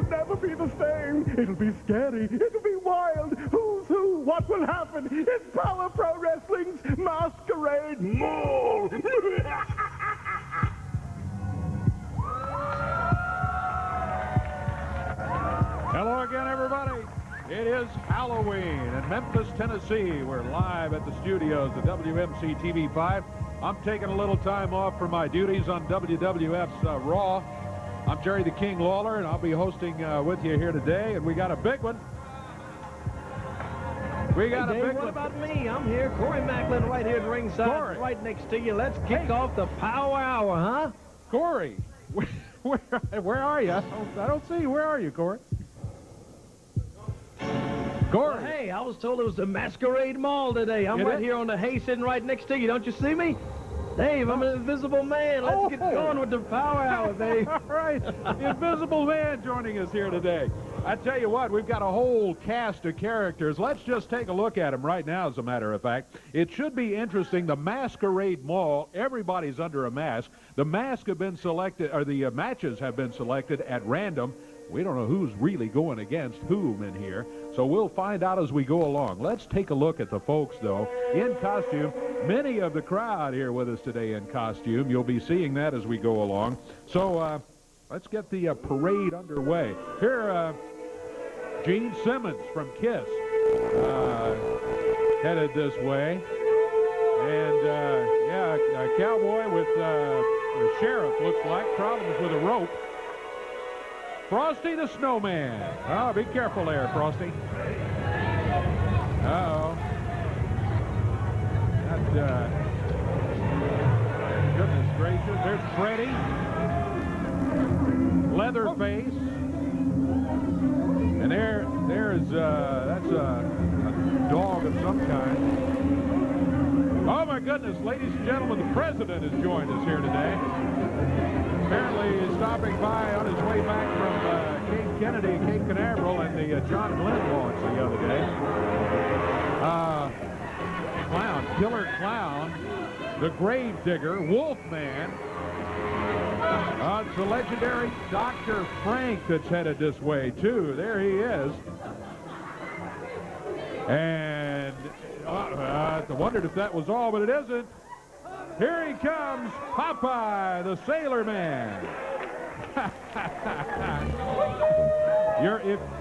never be the same. It'll be scary. It'll be wild. Who's who? What will happen? It's PowerPro Wrestling's Masquerade Mall. Hello again, everybody. It is Halloween in Memphis, Tennessee. We're live at the studios of WMC TV 5. I'm taking a little time off from my duties on WWF's Raw. I'm Jerry the King Lawler, and I'll be hosting with you here today, and we got a big one. We got a big one. What about me? I'm here, Corey Macklin, right here at ringside, Corey. right next to you. Let's kick off the Power Hour, huh? Corey, where are you? I don't see you. Where are you, Corey? Corey. Well, hey, I was told it was the Masquerade Mall today. I'm right here on the hay sitting right next to you. Don't you see me? Dave, I'm an invisible man. Let's get going with the Power Hour, Dave. All right. The Invisible Man joining us here today. I tell you what, we've got a whole cast of characters. Let's just take a look at them right now, as a matter of fact. It should be interesting. The Masquerade Mall, everybody's under a mask. The masks have been selected, or the matches have been selected at random. We don't know who's really going against whom in here, so we'll find out as we go along. Let's take a look at the folks, though, in costume. Many of the crowd here with us today in costume. You'll be seeing that as we go along. So let's get the parade underway. Here, Gene Simmons from KISS headed this way. And, yeah, a cowboy with the sheriff, looks like, problems with a rope. Frosty the Snowman. Oh, be careful there, Frosty. Uh-oh. Goodness gracious. There's Freddy. Leatherface. And there's that's a dog of some kind. Oh, my goodness, ladies and gentlemen, the president has joined us here today. Apparently he's stopping by on his way back from Cape Kennedy, Cape Canaveral, and the John Glenn launch the other day. Killer Clown, the Grave Digger, Wolfman. It's the legendary Dr. Frank that's headed this way, too. There he is. And I wondered if that was all, but it isn't. Here he comes, Popeye, the Sailor Man.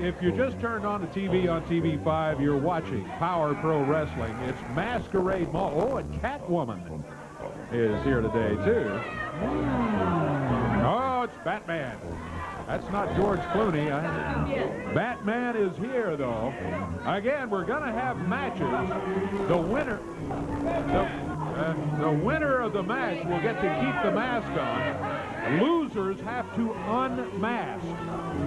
If you just turned on the TV on TV5, you're watching PowerPro Wrestling. It's Masquerade Mall. Oh, and Catwoman is here today, too. Oh, it's Batman. That's not George Clooney. Batman is here, though. Again, we're going to have matches. The winner of the match will get to keep the mask on. Losers have to unmask.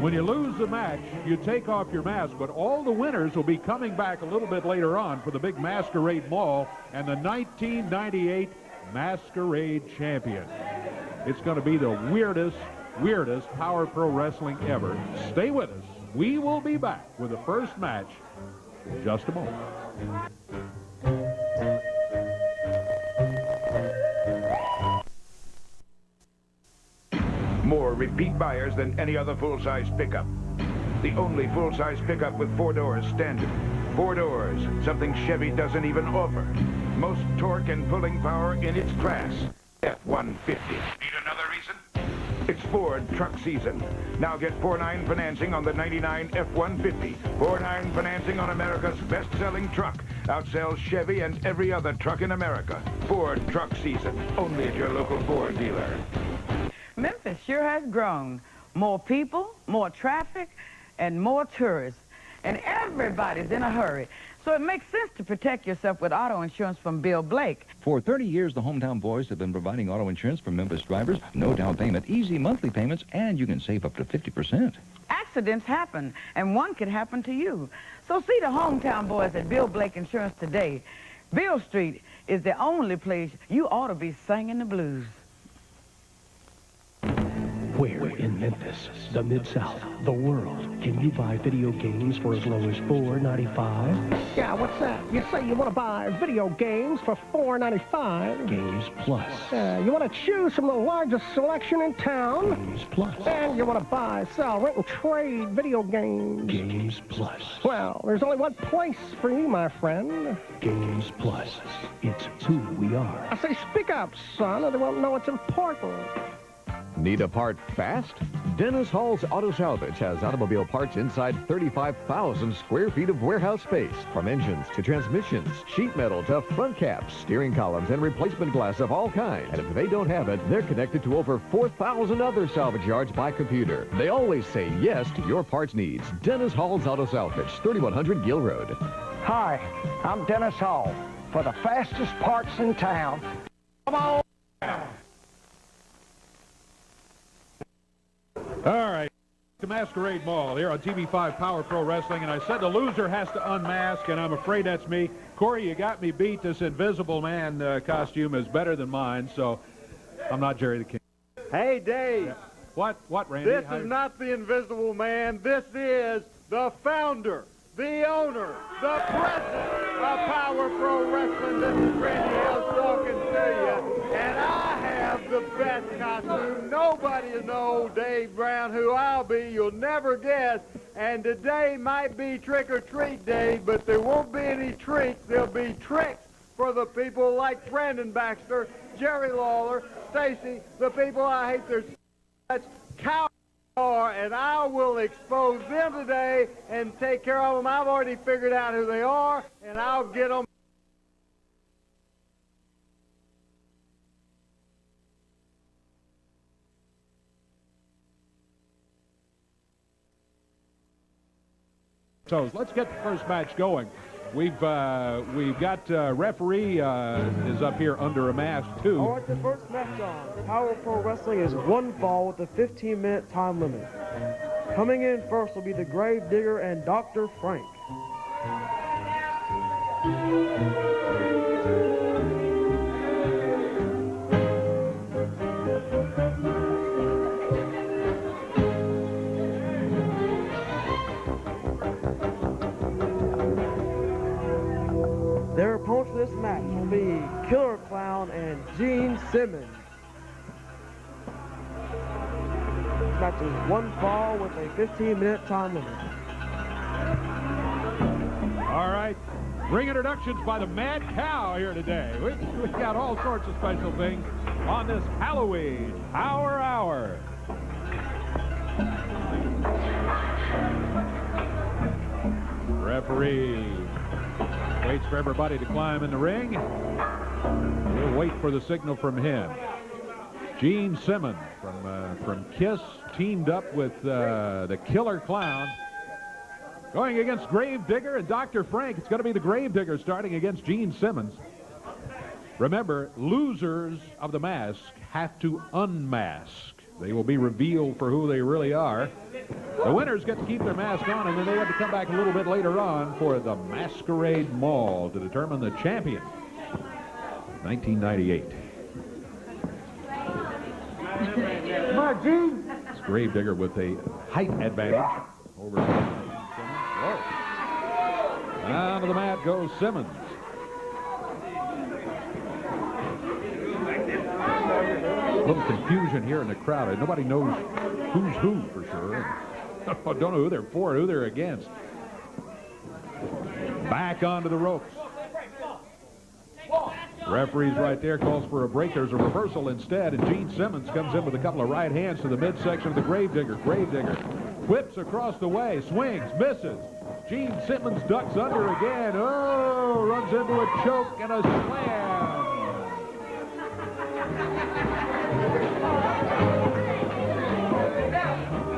When you lose the match, you take off your mask, but all the winners will be coming back a little bit later on for the big Masquerade Mall and the 1998 Masquerade Champion. It's going to be the weirdest PowerPro Wrestling ever. Stay with us. We will be back with the first match in just a moment. More repeat buyers than any other full-size pickup. The only full-size pickup with 4 doors standard. 4 doors, something Chevy doesn't even offer. Most torque and pulling power in its class. F-150. Need another reason? It's Ford truck season. Now get 4.9 financing on the 99 F-150. 4.9 financing on America's best-selling truck. Outsells Chevy and every other truck in America. Ford truck season. Only at your local Ford dealer. Memphis sure has grown. More people, more traffic, and more tourists. And everybody's in a hurry. So it makes sense to protect yourself with auto insurance from Bill Blake. For 30 years, the Hometown Boys have been providing auto insurance for Memphis drivers. No down payment, easy monthly payments, and you can save up to 50%. Accidents happen, and one could happen to you. So see the Hometown Boys at Bill Blake Insurance today. Bill Street is the only place you ought to be singing the blues. Where In Memphis, the Mid-South, the world, can you buy video games for as low as $4.95? Yeah, what's that? You say you want to buy video games for $4.95? Games Plus. You want to choose from the largest selection in town? Games Plus. And you want to buy, sell, rent, and trade video games? Games Plus. Well, there's only one place for you, my friend. Games Plus. It's who we are. I say speak up, son, or they won't know it's important. Need a part fast? Dennis Hall's Auto Salvage has automobile parts inside 35,000 square feet of warehouse space. From engines to transmissions, sheet metal to front caps, steering columns, and replacement glass of all kinds. And if they don't have it, they're connected to over 4,000 other salvage yards by computer. They always say yes to your parts needs. Dennis Hall's Auto Salvage, 3100 Gill Road. Hi, I'm Dennis Hall. For the fastest parts in town, come on! All right, the Masquerade Mall here on TV5 PowerPro Wrestling, and I said the loser has to unmask, and I'm afraid that's me. Corey, you got me beat. This Invisible Man costume is better than mine, so I'm not Jerry the King. Hey, Dave. Yeah. What, Randy? This is not the Invisible Man. This is the founder, the owner, the president of PowerPro Wrestling. This is Randy Hills talking to you, and I have the best costume. Nobody will know, Dave Brown, who I'll be. You'll never guess. And today might be trick-or-treat day, but there won't be any treats. There'll be tricks for the people like Brandon Baxter, Jerry Lawler, Stacy, the people I hate their such cow are, and I will expose them today and take care of them. I've already figured out who they are, and I'll get them. So let's get the first match going. We've got referee is up here under a mask too. All right, the first match on PowerPro Wrestling is one fall with a 15-minute time limit. Coming in first will be the Grave Digger and Dr. Frank. Their opponents for this match will be Killer Clown and Gene Simmons. This match is one fall with a 15-minute time limit. All right, ring introductions by the Mad Cow here today. We got all sorts of special things on this Halloween Power Hour. Referee waits for everybody to climb in the ring. We'll wait for the signal from him. Gene Simmons from Kiss teamed up with the Killer Clown. Going against Grave Digger and Dr. Frank. It's going to be the Grave Digger starting against Gene Simmons. Remember, losers of the mask have to unmask. They will be revealed for who they really are. The winners get to keep their mask on, and then they have to come back a little bit later on for the Masquerade Mall to determine the champion. 1998. Come on, Gene. It's Grave Digger with a height advantage over Simmons. Whoa. Down to the mat goes Simmons. A little confusion here in the crowd. Nobody knows who's who for sure. Don't know who they're for, who they're against. Back onto the ropes. Referee's right there, calls for a break. There's a reversal instead, and Gene Simmons comes in with a couple of right hands to the midsection of the Grave Digger. Grave Digger whips across the way, swings, misses. Gene Simmons ducks under again. Oh, runs into a choke and a slam.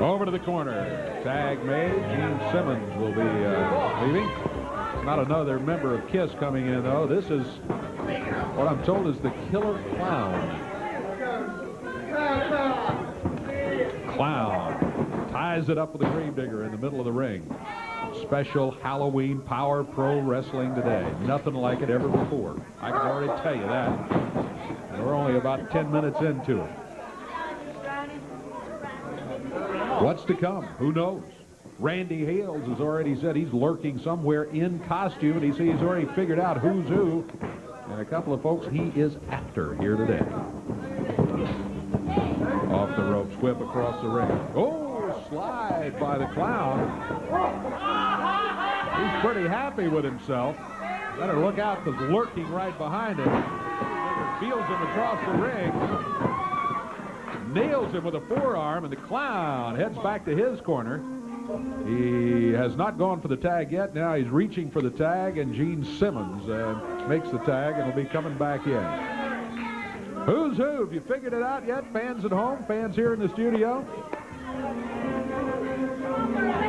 Over to the corner. Tag made. Gene Simmons will be leaving. Not another member of Kiss coming in, though. This is what I'm told is the Killer Clown. Clown ties it up with the Grave Digger in the middle of the ring. Special Halloween Power Pro Wrestling today. Nothing like it ever before. I can already tell you that. And we're only about 10 minutes into it. What's to come? Who knows? Randy Hales has already said he's lurking somewhere in costume, and he's already figured out who's who and a couple of folks he is after here today. Off the ropes, whip across the ring. Oh, slide by the Clown. He's pretty happy with himself. Better look out, because lurking right behind him. Feels him across the ring. Nails him with a forearm, and the Clown heads back to his corner. He has not gone for the tag yet. Now he's reaching for the tag, and Gene Simmons makes the tag, and will be coming back in. Who's who? Have you figured it out yet? Fans at home, fans here in the studio?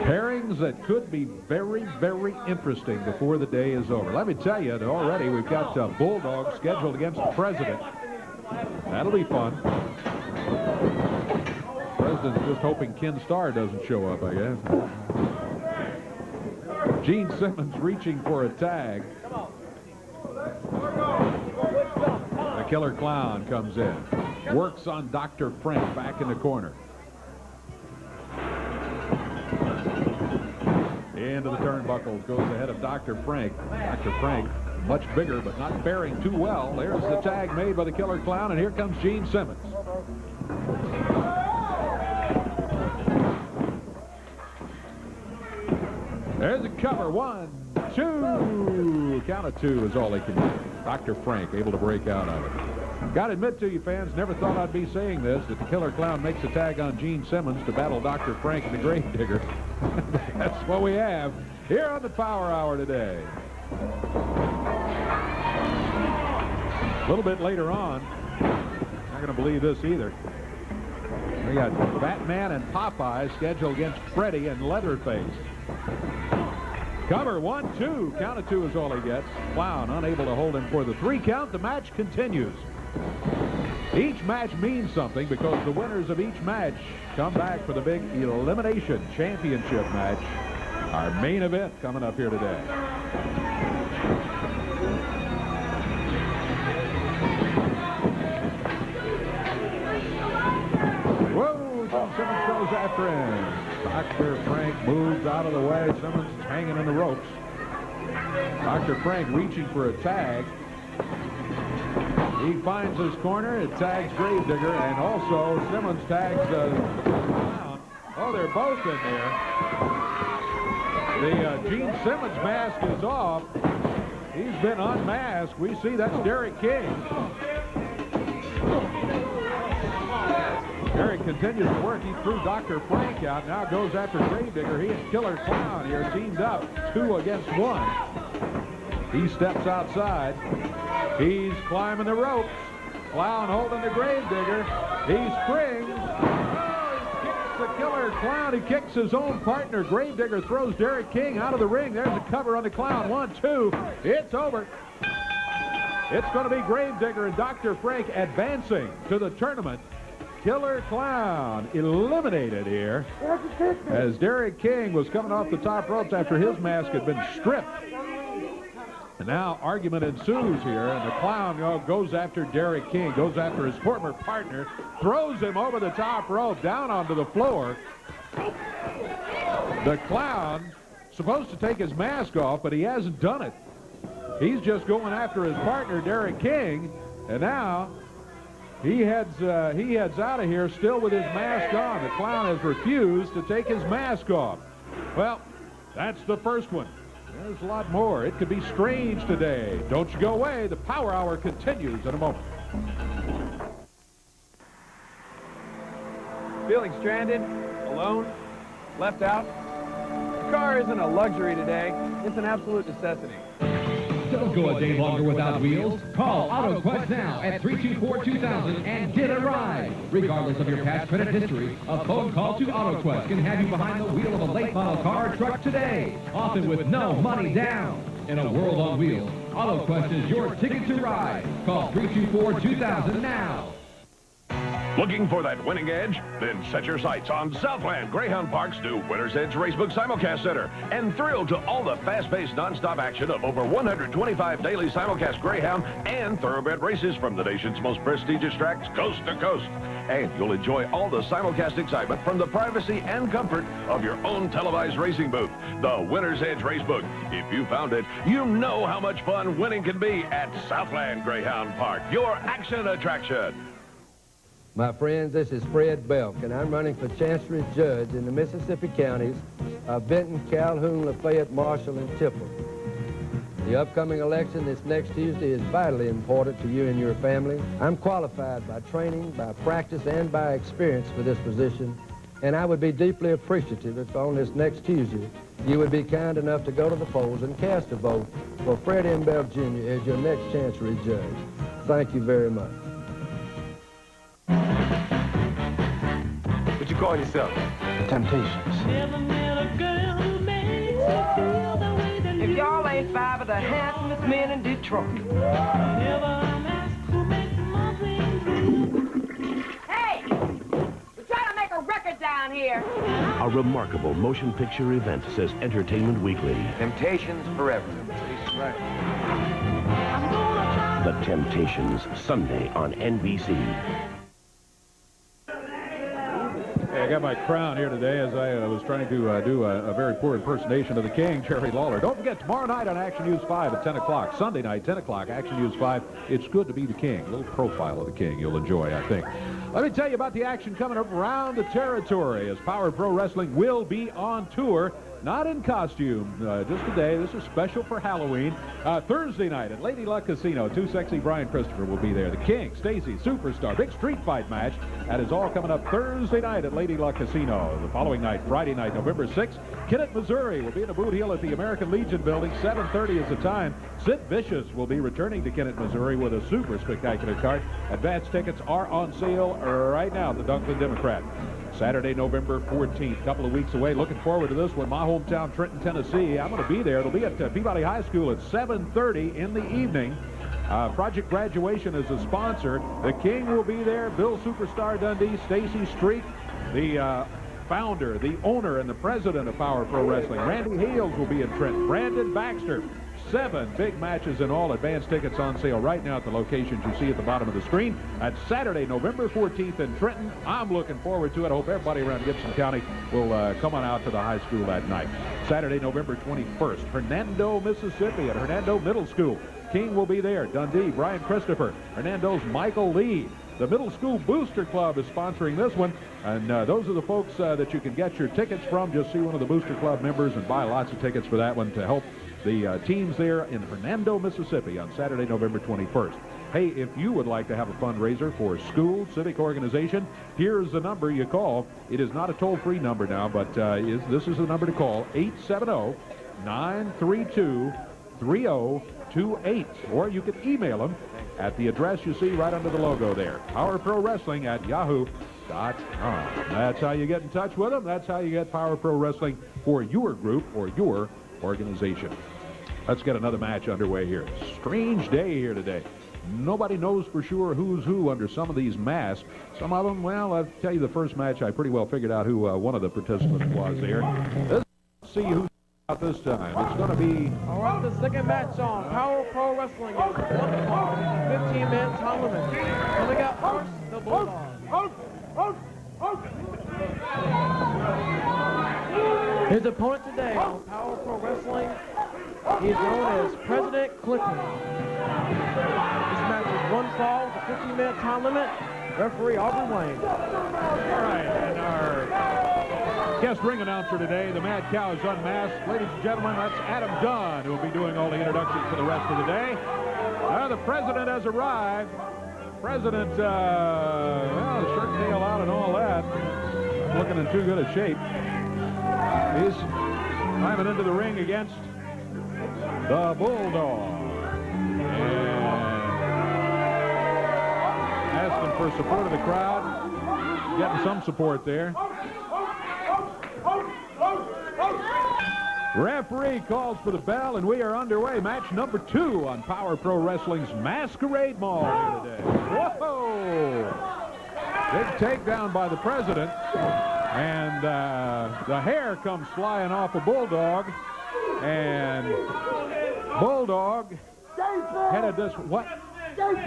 Pairings that could be very, very interesting before the day is over. Let me tell you that already we've got Bulldog scheduled against the President. That'll be fun. President's just hoping Ken Starr doesn't show up, I guess. Gene Simmons reaching for a tag. The Killer Clown comes in. Works on Dr. Frank back in the corner. Into the turnbuckles, goes ahead of Dr. Frank. Dr. Frank, much bigger, but not bearing too well. There's the tag made by the Killer Clown, and here comes Gene Simmons. There's a cover. 1, 2. Count of 2 is all they can do. Dr. Frank able to break out of it. Got to admit to you, fans, never thought I'd be saying this, that the Killer Clown makes a tag on Gene Simmons to battle Dr. Frank and the Gravedigger. That's what we have here on the Power Hour today. A little bit later on, not going to believe this either. We got Batman and Popeye scheduled against Freddy and Leatherface. Cover. 1, 2. Count of 2 is all he gets. Clown unable to hold him for the 3 count. The match continues. Each match means something because the winners of each match come back for the big Elimination Championship match. Our main event coming up here today. Whoa, Simmons goes after him. Dr. Frank moves out of the way. Simmons is hanging in the ropes. Dr. Frank reaching for a tag. He finds his corner. It tags Gravedigger, and also Simmons tags Clown. Oh, they're both in there. The Gene Simmons mask is off. He's been unmasked. We see that's Derek King. Derek continues to work. He threw Dr. Frank out. Now goes after Gravedigger. He and Killer Clown here teamed up 2 against 1. He steps outside. He's climbing the ropes. Clown holding the Gravedigger. He springs. Oh, he kicks the Killer Clown. He kicks his own partner. Gravedigger throws Derek King out of the ring. There's a cover on the Clown. 1, 2. It's over. It's going to be Gravedigger and Dr. Frank advancing to the tournament. Killer Clown eliminated here as Derek King was coming off the top ropes after his mask had been stripped. And now argument ensues here, and the Clown goes after Derek King, goes after his former partner, throws him over the top rope, down onto the floor. The Clown supposed to take his mask off, but he hasn't done it. He's just going after his partner, Derek King, and now he heads out of here still with his mask on. The Clown has refused to take his mask off. Well, that's the first one. There's a lot more. It could be strange today. Don't you go away. The Power Hour continues in a moment. Feeling stranded, alone, left out? The car isn't a luxury today. It's an absolute necessity. Don't go a day longer without wheels. Call AutoQuest now at 324-2000 and get a ride. Regardless of your past credit history, a phone call to AutoQuest can have you behind the wheel of a late model car or truck today, often with no money down. In a world on wheels, AutoQuest is your ticket to ride. Call 324-2000 now. Looking for that winning edge? Then set your sights on Southland Greyhound Park's new Winner's Edge Racebook Simulcast Center and thrill to all the fast-paced non-stop action of over 125 daily simulcast Greyhound and thoroughbred races from the nation's most prestigious tracks coast to coast. And you'll enjoy all the simulcast excitement from the privacy and comfort of your own televised racing booth. The Winner's Edge Racebook. If you found it, you know how much fun winning can be at Southland Greyhound Park, your action attraction. My friends, this is Fred Belk, and I'm running for Chancery Judge in the Mississippi counties of Benton, Calhoun, Lafayette, Marshall, and Tipple. The upcoming election this next Tuesday is vitally important to you and your family. I'm qualified by training, by practice, and by experience for this position, and I would be deeply appreciative if on this next Tuesday you would be kind enough to go to the polls and cast a vote for Fred M. Belk Jr. as your next Chancery Judge. Thank you very much. What you call yourself? Temptations. If y'all ain't five of the handsomest men in Detroit. Hey! We're trying to make a record down here. A remarkable motion picture event, says Entertainment Weekly. Temptations forever. Right. The Temptations, Sunday on NBC. Hey, I got my crown here today as I was trying to do a very poor impersonation of the King, Jerry Lawler. Don't forget, tomorrow night on Action News 5 at 10 o'clock. Sunday night, 10 o'clock, Action News 5. It's good to be the King. A little profile of the King you'll enjoy, I think. Let me tell you about the action coming up around the territory as Power Pro Wrestling will be on tour. Not in costume, just today. This is special for Halloween. Thursday night at Lady Luck Casino. Too Sexy Brian Christopher will be there. The King, Stacy, Superstar, big street fight match. That is all coming up Thursday night at Lady Luck Casino. The following night, Friday night, November 6th, Kennett, Missouri will be in a Boot Hill at the American Legion building. 7:30 is the time. Sid Vicious will be returning to Kennett, Missouri with a super spectacular card. Advance tickets are on sale right now at the Dunklin Democrat. Saturday, November 14th, a couple of weeks away. Looking forward to this one. My hometown, Trenton, Tennessee. I'm going to be there. It'll be at Peabody High School at 7:30 in the evening. Project Graduation is a sponsor. The King will be there. Bill Superstar Dundee, Stacy Street, the founder, the owner, and the president of Power Pro Wrestling. Randy Hales will be in Trenton. Brandon Baxter. 7 big matches in all. Advance tickets on sale right now at the locations you see at the bottom of the screen. At Saturday, November 14th in Trenton. I'm looking forward to it. I hope everybody around Gibson County will come on out to the high school that night. Saturday, November 21st, Hernando, Mississippi at Hernando Middle School. King will be there. Dundee, Brian Christopher. Hernando's Michael Lee. The Middle School Booster Club is sponsoring this one, and those are the folks that you can get your tickets from. Just see one of the Booster Club members and buy lots of tickets for that one to help the teams there in Hernando, Mississippi on Saturday, November 21st. Hey, if you would like to have a fundraiser for a school, civic organization, here's the number you call. It is not a toll-free number now, but this is the number to call, 870-932-3028. Or you can email them at the address you see right under the logo there, powerprowrestling@yahoo.com. That's how you get in touch with them. That's how you get Power Pro Wrestling for your group or your organization. Let's get another match underway here. Strange day here today. Nobody knows for sure who's who under some of these masks. Some of them, well, I'll tell you the first match, I pretty well figured out who one of the participants was there. Let's see who's out this time. It's going to be... All right, the second match on Power Pro Wrestling is one fall, 15-minute time limit. Coming up first, the Bulldog. His opponent today on Power Pro Wrestling, he is known as President Clinton. This match is one fall, with a 15-minute time limit. Referee Aubrey Wayne. All right, and our guest ring announcer today, the Mad Cow is unmasked. Ladies and gentlemen, that's Adam Dunn, who will be doing all the introductions for the rest of the day. The president has arrived. President, well, shirt tail out and all that. Not looking in too good a shape. He's climbing into the ring against the Bulldog. And asking for support of the crowd. Getting some support there. Referee calls for the bell, and we are underway. Match number 2 on Power Pro Wrestling's Masquerade Mall here today. Whoa! Big takedown by the president. And the hair comes flying off a Bulldog. And Bulldog headed this... What? This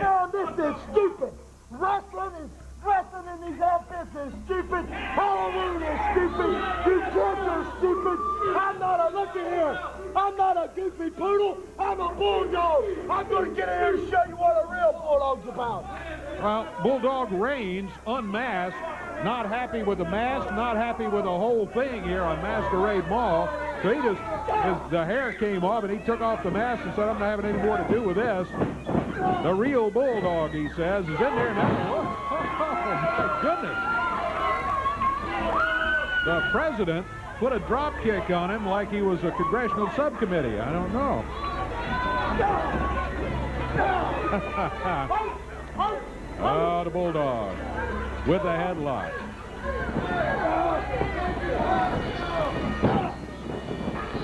is stupid. Wrestling is Dressing in these outfits is stupid. Halloween is stupid. You kids are stupid. I'm not a, looky here. I'm not a goofy poodle. I'm a bulldog. I'm going to get in here and show you what a real bulldog's about. Well, Bulldog Reigns, unmasked, not happy with the mask, not happy with the whole thing here on Masquerade Mall. So he just, the hair came off and he took off the mask and said, I'm not having any more to do with this. The real Bulldog, he says, is in there now. Oh, my goodness. The president put a drop kick on him like he was a congressional subcommittee. I don't know. Oh, the Bulldog with the headlock.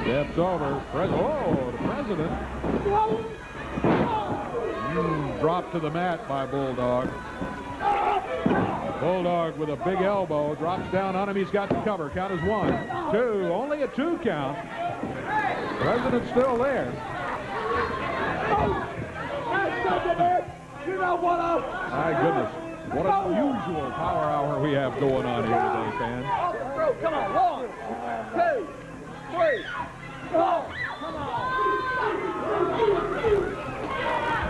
Steps over. Oh, the president. Dropped to the mat by Bulldog. Bulldog with a big elbow drops down on him. He's got the cover. Count is 1, 2. Only a 2 count. President's still there. My goodness. What an unusual power hour we have going on here today, fans. Come on. 1, 2, 3, 4. Come on.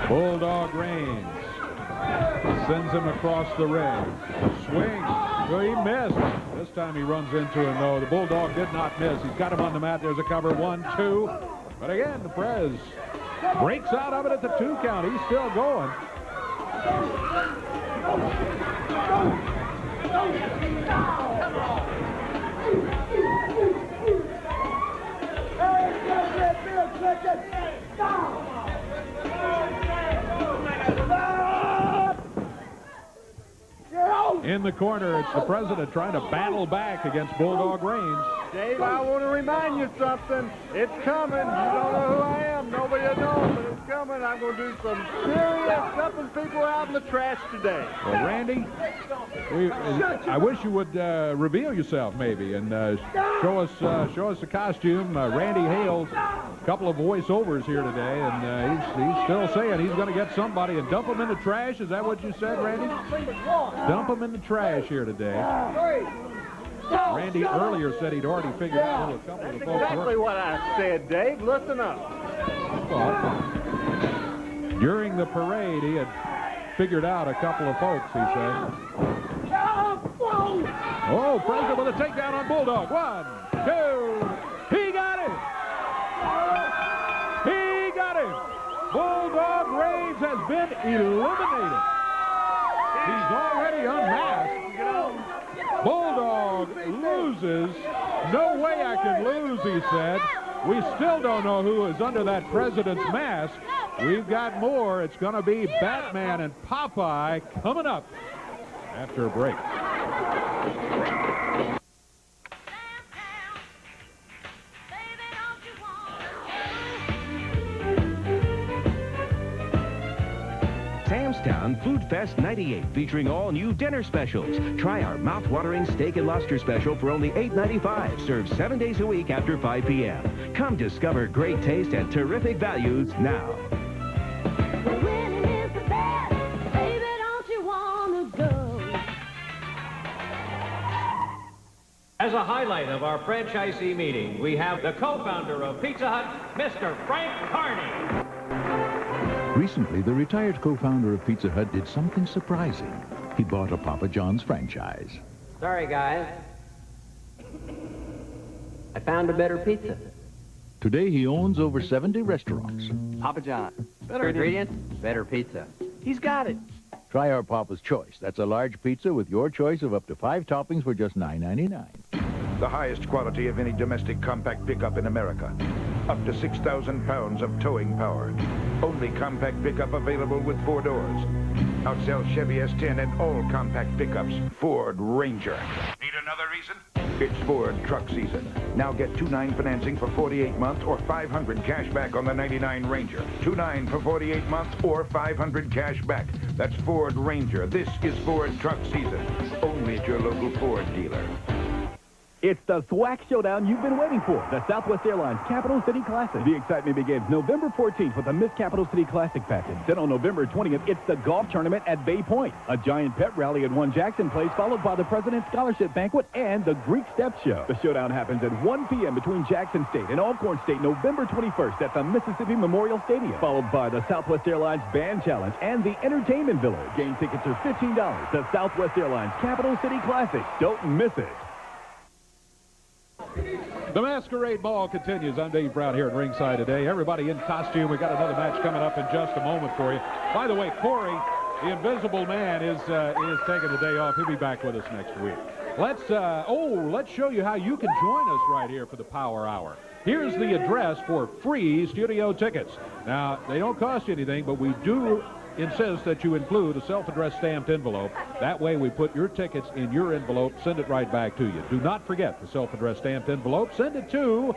Bulldog Reigns sends him across the ring. Swing. Well, he missed. This time he runs into him, though. The Bulldog did not miss. He's got him on the mat. There's a cover. 1, 2. But again, the Prez breaks out of it at the 2 count. He's still going. In the corner, it's the president trying to battle back against Bulldog Reigns. Dave, I want to remind you something. It's coming. You don't know who I am. Nobody knows, but it's coming. I'm going to do some serious dumping people out in the trash today. Well, Randy, I wish you would reveal yourself maybe and show us the costume. Randy Hale's a couple of voiceovers here today, and he's still saying he's going to get somebody and dump them in the trash. Is that what you said, Randy? Dump them in the trash here today. Randy earlier said he'd already figured out who a couple of the folks Exactly what I said, Dave. Listen up. During the parade, he had figured out a couple of folks, he said. Oh, President with a takedown on Bulldog. 1, 2. He got him. He got him. Bulldog Reigns has been eliminated. He's already unmasked. Bulldog loses. No way I can lose, he said. We still don't know who is under that president's mask. We've got more. It's going to be Batman and Popeye coming up after a break. Samstown Food Fest 98, featuring all new dinner specials. Try our mouth-watering steak and lobster special for only $8.95, served 7 days a week after 5 p.m. Come discover great taste and terrific values now. Winning is the best, baby, don't you want to go? As a highlight of our franchisee meeting, we have the co-founder of Pizza Hut, Mr. Frank Carney. Recently, the retired co-founder of Pizza Hut did something surprising. He bought a Papa John's franchise. Sorry, guys. I found a better pizza. Today, he owns over 70 restaurants. Papa John. Better ingredients, better pizza. He's got it. Try our Papa's Choice. That's a large pizza with your choice of up to 5 toppings for just $9.99. The highest quality of any domestic compact pickup in America. Up to 6,000 pounds of towing power. Only compact pickup available with 4 doors. Outsells Chevy S10 and all compact pickups. Ford Ranger. Need another reason? It's Ford truck season. Now get $2.9 financing for 48 months or $500 cash back on the '99 Ranger. $2.9 for 48 months or $500 cash back. That's Ford Ranger. This is Ford truck season. Only at your local Ford dealer. It's the SWAC showdown you've been waiting for, the Southwest Airlines Capital City Classic. The excitement begins November 14th with the Miss Capital City Classic package. Then on November 20th, it's the golf tournament at Bay Point, a giant pep rally at One Jackson Place, followed by the President's Scholarship Banquet and the Greek Step Show. The showdown happens at 1 p.m. between Jackson State and Alcorn State, November 21st at the Mississippi Memorial Stadium, followed by the Southwest Airlines Band Challenge and the Entertainment Village. Game tickets are $15. The Southwest Airlines Capital City Classic. Don't miss it. The Masquerade Ball continues. I'm Dave Brown here at ringside today. Everybody in costume. We got another match coming up in just a moment for you. By the way, Corey, the Invisible Man, is taking the day off. He'll be back with us next week. Let's show you how you can join us right here for the Power Hour. Here's the address for free studio tickets. Now, they don't cost you anything, but we do insist that you include a self-addressed stamped envelope. That way we put your tickets in your envelope, send it right back to you. Do not forget the self-addressed stamped envelope. Send it to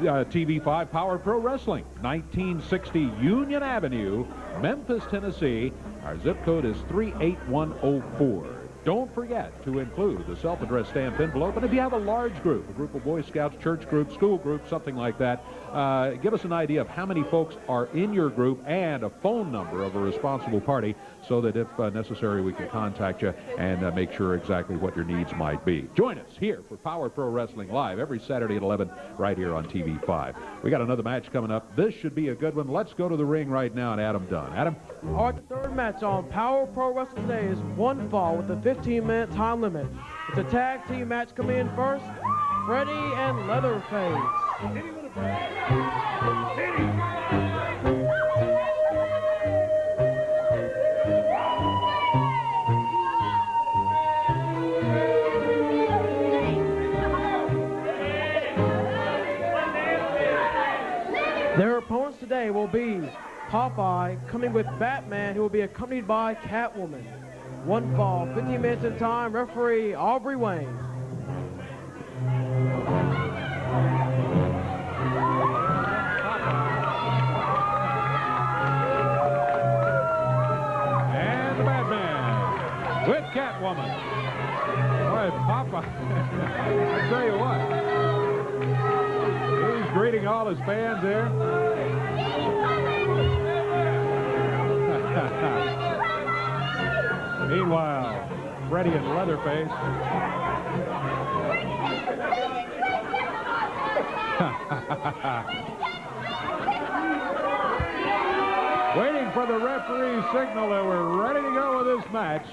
TV5 PowerPro Wrestling, 1960 Union Avenue, Memphis, Tennessee. Our zip code is 38104. Don't forget to include the self-addressed stamped envelope. And if you have a large group, a group of Boy Scouts, church group, school group, something like that, give us an idea of how many folks are in your group and a phone number of a responsible party so that if necessary we can contact you and make sure exactly what your needs might be. Join us here for Power Pro Wrestling Live every Saturday at 11 right here on TV5. We got another match coming up. This should be a good one. Let's go to the ring right now and Adam Dunn. Adam? All right, the third match on Power Pro Wrestling today is one fall with a 15-minute time limit. It's a tag team match coming in first. Freddie and Leatherface. Their opponents today will be Popeye, coming with Batman, who will be accompanied by Catwoman. One fall, 15 minutes in time. Referee Aubrey Wayne. And the Batman with Catwoman. Boy, Popeye. I tell you what. He's greeting all his fans there. Meanwhile, Freddie and Leatherface. Waiting for the referee's signal that we're ready to go with this match.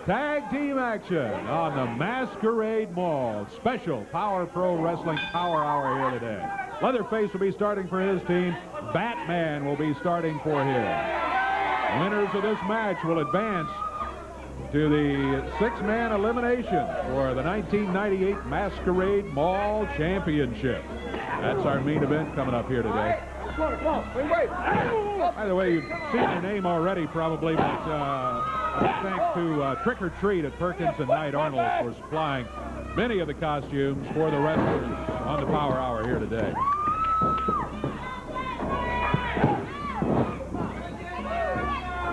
Tag team action on the Masquerade Mall. Special Power Pro Wrestling Power Hour here today. Leatherface will be starting for his team. Batman will be starting for his. Winners of this match will advance to the six-man elimination for the 1998 Masquerade Mall Championship. That's our main event coming up here today. By the way, you've seen your name already probably, but thanks to Trick or Treat at Perkins and Knight Arnold for supplying many of the costumes for the wrestlers on the Power Hour here today.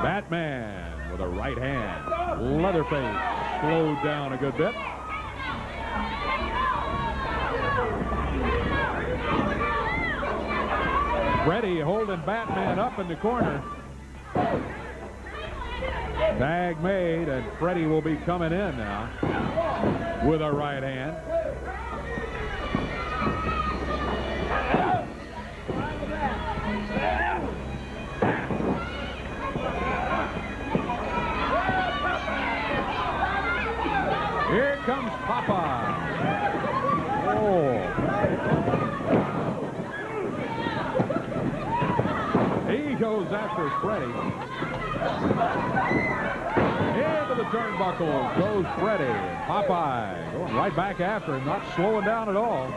Batman with a right hand. Leatherface slowed down a good bit. Freddie holding Batman up in the corner. Tag made, and Freddie will be coming in now with a right hand. Here comes Popeye. Oh. He goes after Freddie. Into the turnbuckle goes Freddie. Popeye going right back after him, not slowing down at all.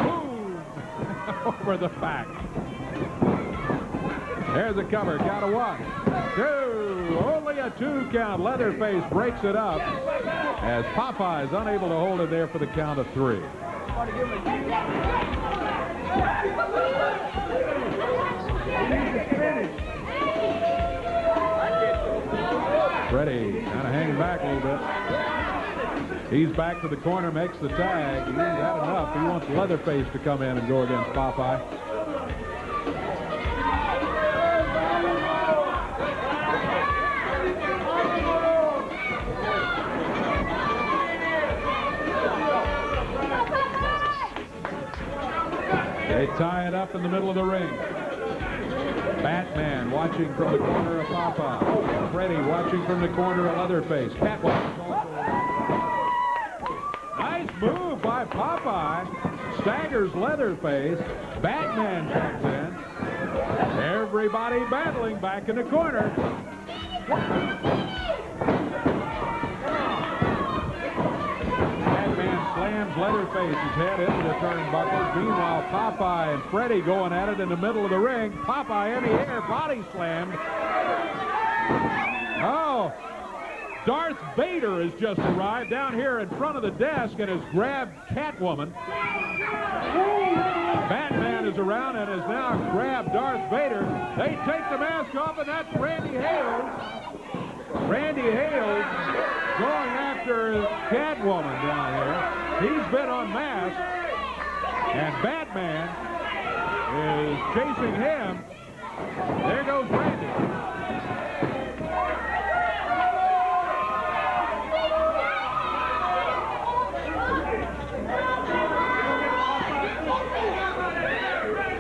Boom! Over the back. There's a cover. Count of 1, 2. Only a 2 count. Leatherface breaks it up as Popeye is unable to hold it there for the count of 3. Freddie kind of hanging back a little bit. He's back to the corner, makes the tag. He's had enough. He wants Leatherface to come in and go against Popeye. They tie it up in the middle of the ring. Batman watching from the corner of Popeye. Freddie watching from the corner of Leatherface. Catwalk also. Nice move by Popeye. Staggers Leatherface. Batman comes in. Everybody battling back in the corner. Slams Leatherface's head into the turnbuckles. Meanwhile, Popeye and Freddie going at it in the middle of the ring. Popeye in the air, body slammed. Oh, Darth Vader has just arrived down here in front of the desk and has grabbed Catwoman. Batman is around and has now grabbed Darth Vader. They take the mask off, and that's Randy Hales. Randy Hales going after Catwoman down here. He's been unmasked, and Batman is chasing him. There goes Randy.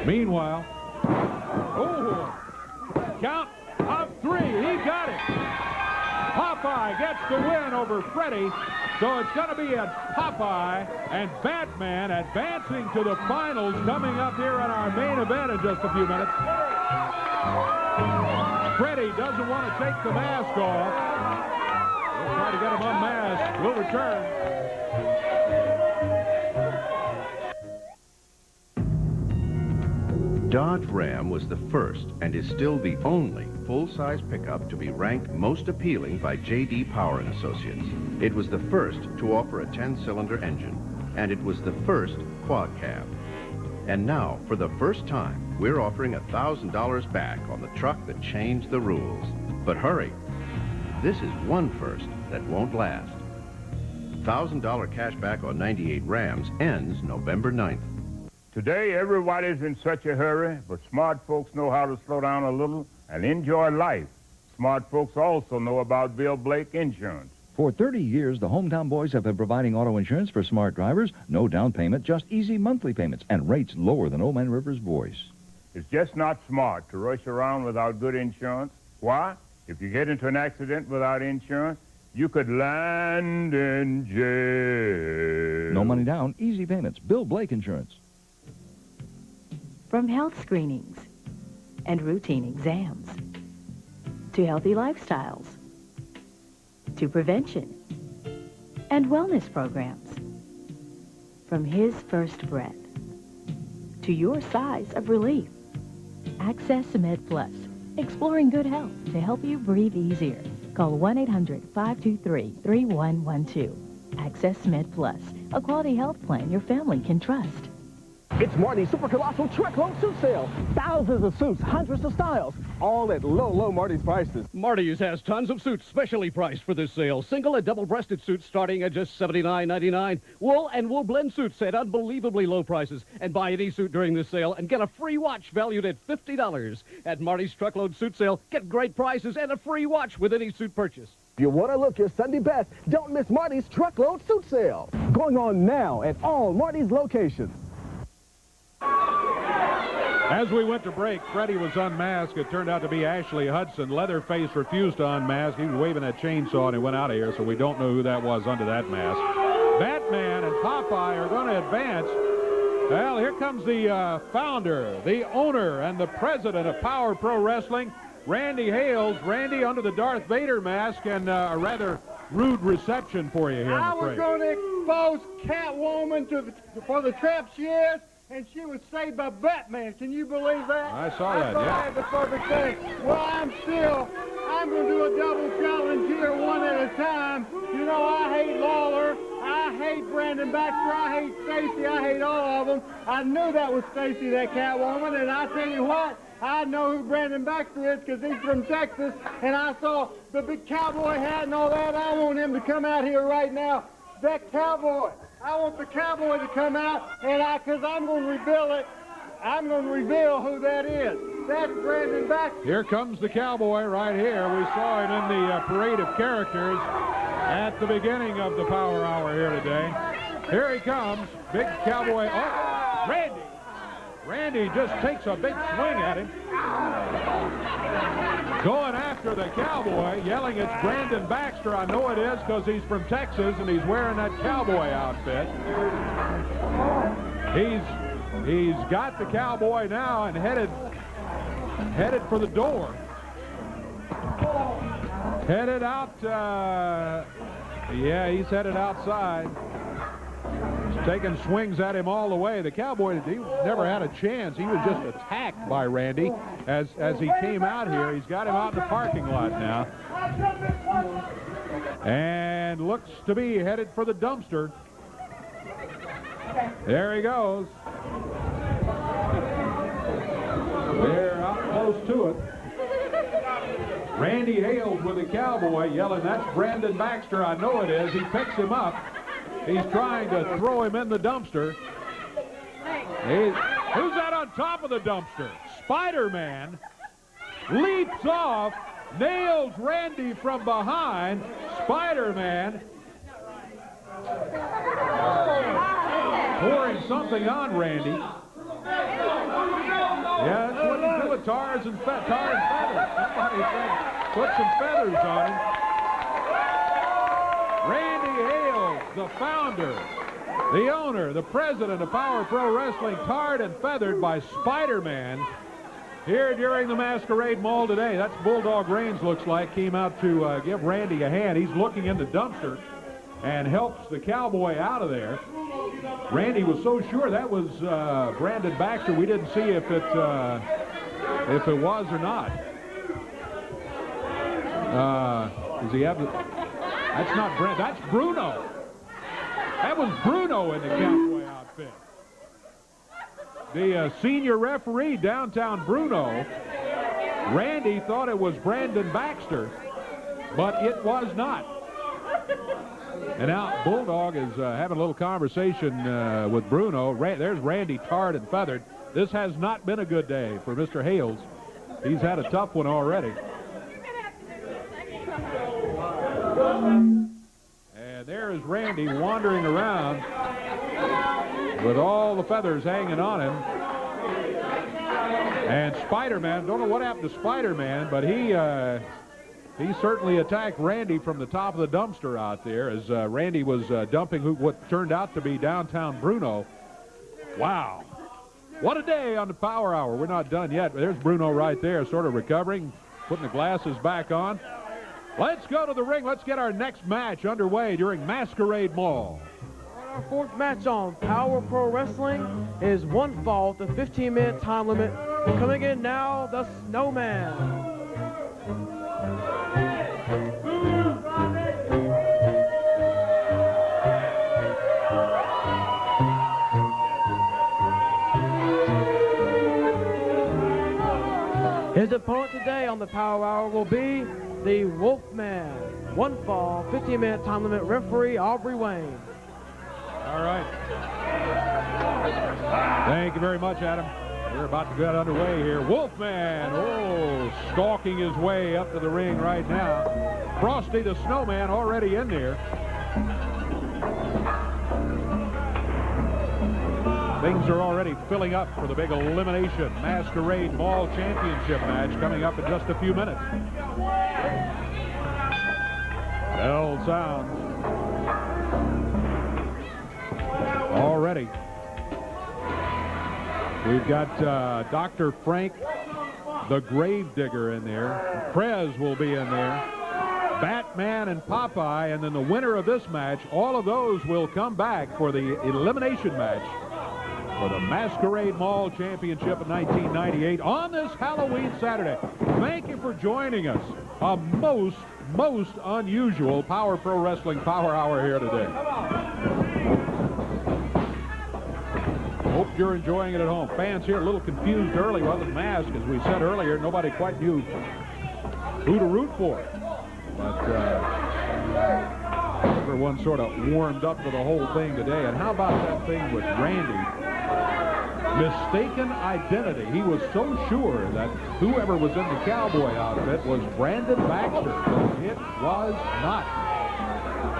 Meanwhile, count of three. He got it. Popeye gets the win over Freddie. So it's going to be a Popeye and Batman advancing to the finals coming up here in our main event in just a few minutes. Freddie doesn't want to take the mask off. We'll try to get him unmasked. We'll return. Dodge Ram was the first and is still the only full-size pickup to be ranked most appealing by J.D. Power & Associates. It was the first to offer a 10-cylinder engine, and it was the first quad cab. And now, for the first time, we're offering $1,000 back on the truck that changed the rules. But hurry, this is one first that won't last. $1,000 cash back on 98 Rams ends November 9th. Today, everybody's in such a hurry, but smart folks know how to slow down a little and enjoy life. Smart folks also know about Bill Blake Insurance. For 30 years, the Hometown Boys have been providing auto insurance for smart drivers. No down payment, just easy monthly payments, and rates lower than Old Man River's voice. It's just not smart to rush around without good insurance. Why? If you get into an accident without insurance, you could land in jail. No money down, easy payments. Bill Blake Insurance. From health screenings and routine exams to healthy lifestyles to prevention and wellness programs. From his first breath to your sighs of relief. Access Med Plus, exploring good health to help you breathe easier. Call 1-800-523-3112. Access Med Plus, a quality health plan your family can trust. It's Marty's Super Colossal Truckload Suit Sale. Thousands of suits, hundreds of styles, all at low Marty's prices. Marty's has tons of suits specially priced for this sale. Single and double-breasted suits starting at just $79.99. Wool and wool blend suits at unbelievably low prices. And buy any suit during this sale and get a free watch valued at $50. At Marty's Truckload Suit Sale, get great prices and a free watch with any suit purchase. If you want to look your Sunday best, don't miss Marty's Truckload Suit Sale. Going on now at all Marty's locations. As we went to break, Freddie was unmasked. It turned out to be Ashley Hudson. Leatherface refused to unmask. He was waving that chainsaw and he went out of here, so we don't know who that was under that mask. Batman and Popeye are going to advance. Well, here comes the founder, the owner, and the president of PowerPro Wrestling, Randy Hales. Randy under the Darth Vader mask, and a rather rude reception for you here in the I was break. going to expose Catwoman for the trap she is, and she was saved by Batman. Can you believe that? I saw that, I yeah. thought I had the perfect thing. Well, I'm going to do a double challenge here, one at a time. You know, I hate Lawler. I hate Brandon Baxter. I hate Stacy. I hate all of them. I knew that was Stacy, that Catwoman, and I tell you what, I know who Brandon Baxter is because he's from Texas, and I saw the big cowboy hat and all that. I want him to come out here right now. That cowboy. I want the cowboy to come out, and because I'm going to reveal it. I'm going to reveal who that is. That's Brandon Baxter. Here comes the cowboy right here. We saw him in the parade of characters at the beginning of the Power Hour here today. Here he comes, big cowboy. Oh, Randy. Randy just takes a big swing at him. Going after the cowboy, yelling, it's Brandon Baxter. I know it is because he's from Texas and he's wearing that cowboy outfit. He's got the cowboy now and headed for the door. Headed out, yeah, he's headed outside. He's taking swings at him all the way. The cowboy, he never had a chance. He was just attacked by Randy as he came out here. He's got him out in the parking lot now. And looks to be headed for the dumpster. There he goes. They're out close to it. Randy Hales with the cowboy yelling, that's Brandon Baxter. I know it is. He picks him up. He's trying to throw him in the dumpster. Who's that on top of the dumpster? Spider-Man leaps off, nails Randy from behind. Spider-Man pouring something on Randy. Yeah, that's what you do with tar and feathers. Somebody said put some feathers on him. Randy Hales, the founder, the owner, the president of PowerPro Wrestling, tarred and feathered by Spider-Man here during the Masquerade Mall today. That's Bulldog Reigns, looks like, came out to give Randy a hand. He's looking in the dumpster and helps the cowboy out of there. Randy was so sure that was Brandon Baxter, we didn't see if it was or not. Does he have the... That's not Brent. That's Bruno. That was Bruno in the cowboy outfit. The senior referee, downtown Bruno. Randy thought it was Brandon Baxter, but it was not. And now Bulldog is having a little conversation with Bruno. There's Randy tarred and feathered. This has not been a good day for Mr. Hales. He's had a tough one already. And there is Randy wandering around with all the feathers hanging on him. And Spider-Man, don't know what happened to Spider-Man, but he certainly attacked Randy from the top of the dumpster out there as Randy was dumping what turned out to be downtown Bruno. Wow. What a day on the Power Hour. We're not done yet. There's Bruno right there, sort of recovering, putting the glasses back on. Let's go to the ring. Let's get our next match underway during Masquerade Mall. Our fourth match on PowerPro Wrestling is one fall with a 15-minute time limit. Coming in now, the Snowman. His opponent today on the Power Hour will be the Wolfman. One fall, 15-minute time limit. Referee Aubrey Wayne. All right. Thank you very much, Adam. We're about to get underway here. Wolfman, stalking his way up to the ring right now. Frosty the Snowman already in there. Things are already filling up for the big Elimination Masquerade Mall Championship match coming up in just a few minutes. Bell sounds. Already. We've got Dr. Frank, the Gravedigger, in there. Prez will be in there. Batman and Popeye, and then the winner of this match, all of those will come back for the elimination match for the Masquerade Mall Championship in 1998 on this Halloween Saturday. Thank you for joining us. A most unusual PowerPro Wrestling Power Hour here today. hope you're enjoying it at home. Fans here a little confused early about the mask. As we said earlier, nobody quite knew who to root for. But everyone sort of warmed up to the whole thing today. And how about that thing with Randy? Mistaken identity. He was so sure that whoever was in the cowboy outfit was Brandon Baxter. But it was not.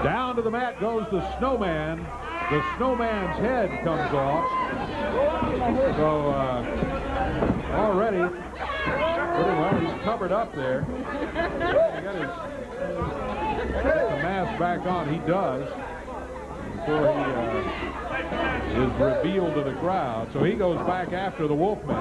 Down to the mat goes the snowman. The snowman's head comes off. So already, pretty well, he's covered up there. He got the mask back on. He does. Before he is revealed to the crowd. So he goes back after the Wolfman.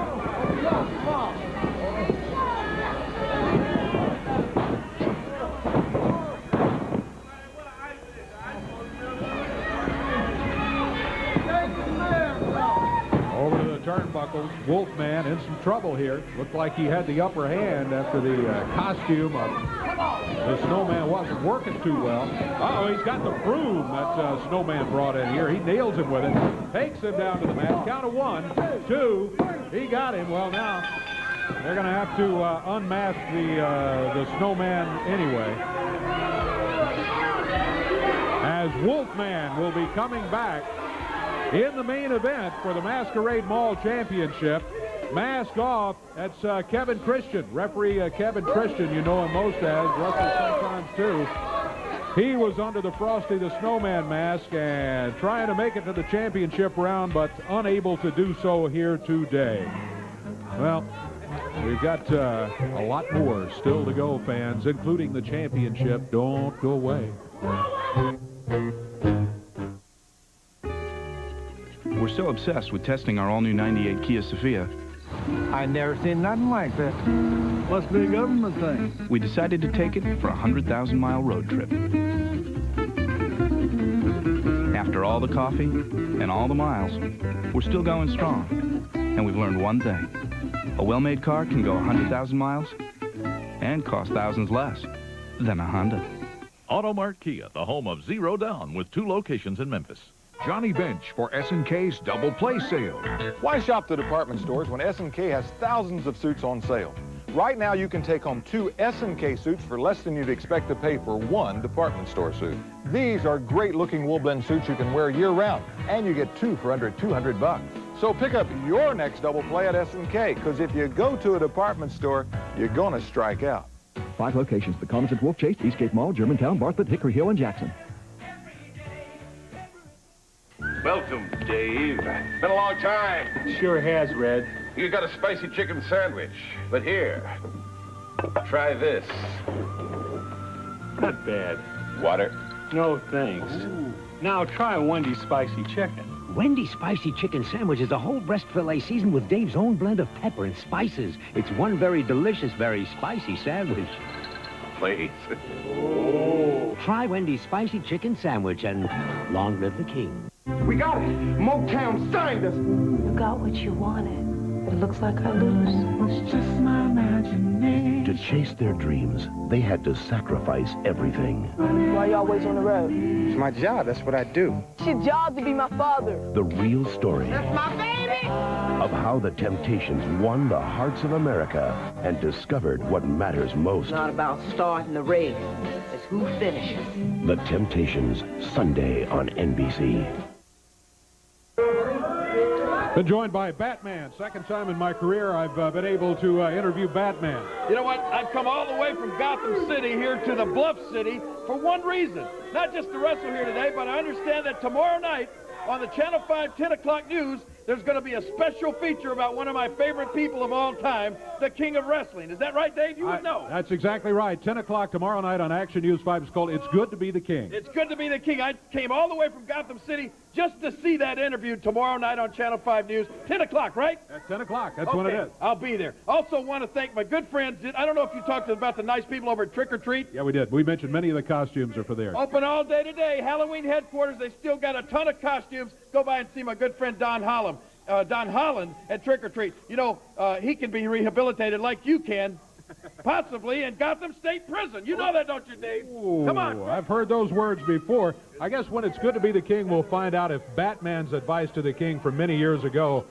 Over to the turnbuckles. Wolfman in some trouble here. Looked like he had the upper hand after the costume of the snowman wasn't working too well. Uh-oh, he's got the broom that snowman brought in here. He nails him with it. Takes him down to the mat. Count of 1, 2. He got him. Well, now they're going to have to unmask the snowman anyway. As Wolfman will be coming back in the main event for the Masquerade Mall Championship. Mask off, that's Kevin Christian. Referee Kevin Christian, you know him most as, wrestler sometimes too. He was under the Frosty the Snowman mask and trying to make it to the championship round, but unable to do so here today. Well, we've got a lot more still to go, fans, including the championship. Don't go away. We're so obsessed with testing our all-new 98 Kia Sophia. I never seen nothing like that. Must be a government thing. We decided to take it for a 100,000-mile road trip. After all the coffee and all the miles, we're still going strong. And we've learned one thing. A well-made car can go 100,000 miles and cost thousands less than a Honda. Automart Kia, the home of Zero Down, with 2 locations in Memphis. Johnny Bench for S&K's Double Play Sale. Why shop the department stores when S&K has thousands of suits on sale? Right now, you can take home 2 S&K suits for less than you'd expect to pay for 1 department store suit. These are great-looking wool blend suits you can wear year-round, and you get 2 for under $200. So pick up your next double play at S&K, because if you go to a department store, you're going to strike out. 5 locations: the Commons at Wolf Chase, Eastgate Mall, Germantown, Bartlett, Hickory Hill, and Jackson. Welcome, Dave. Been a long time. Sure has, Red. You got a spicy chicken sandwich, but here, try this. Not bad. Water? No, thanks. Ooh. Now try Wendy's spicy chicken. Wendy's spicy chicken sandwich is a whole breast fillet seasoned with Dave's own blend of pepper and spices. It's one very delicious, very spicy sandwich. Please. Oh. Try Wendy's spicy chicken sandwich and long live the king. We got it. Motown signed us. You got what you wanted. It looks like I lose. It's just my imagination. To chase their dreams, they had to sacrifice everything. Why you always on the road? It's my job. That's what I do. It's your job to be my father. The real story That's my baby! of how the Temptations won the hearts of America and discovered what matters most. It's not about starting the race. It's who finishes. The Temptations, Sunday on NBC. Been joined by Batman. Second time in my career I've been able to interview Batman. You know what? I've come all the way from Gotham City here to the Bluff City for one reason. Not just to wrestle here today, but I understand that tomorrow night on the Channel 5 10 o'clock news, there's going to be a special feature about one of my favorite people of all time, the King of Wrestling. Is that right, Dave? You would know. That's exactly right. 10 o'clock tomorrow night on Action News 5. It's called It's Good to Be the King. It's good to be the king. I came all the way from Gotham City just to see that interview tomorrow night on Channel 5 News. 10 o'clock, right? At 10 o'clock. That's when it is. I'll be there. Also want to thank my good friends. I don't know if you talked about the nice people over at Trick or Treat. Yeah, we did. We mentioned many of the costumes are for there. Open all day today. Halloween headquarters. They still got a ton of costumes. Go by and see my good friend Don Holland at Trick or Treat. You know, he can be rehabilitated like you can possibly in Gotham State Prison. You know that, don't you, Dave? Come on. I've heard those words before. I guess when it's good to be the king, we'll find out if Batman's advice to the king from many years ago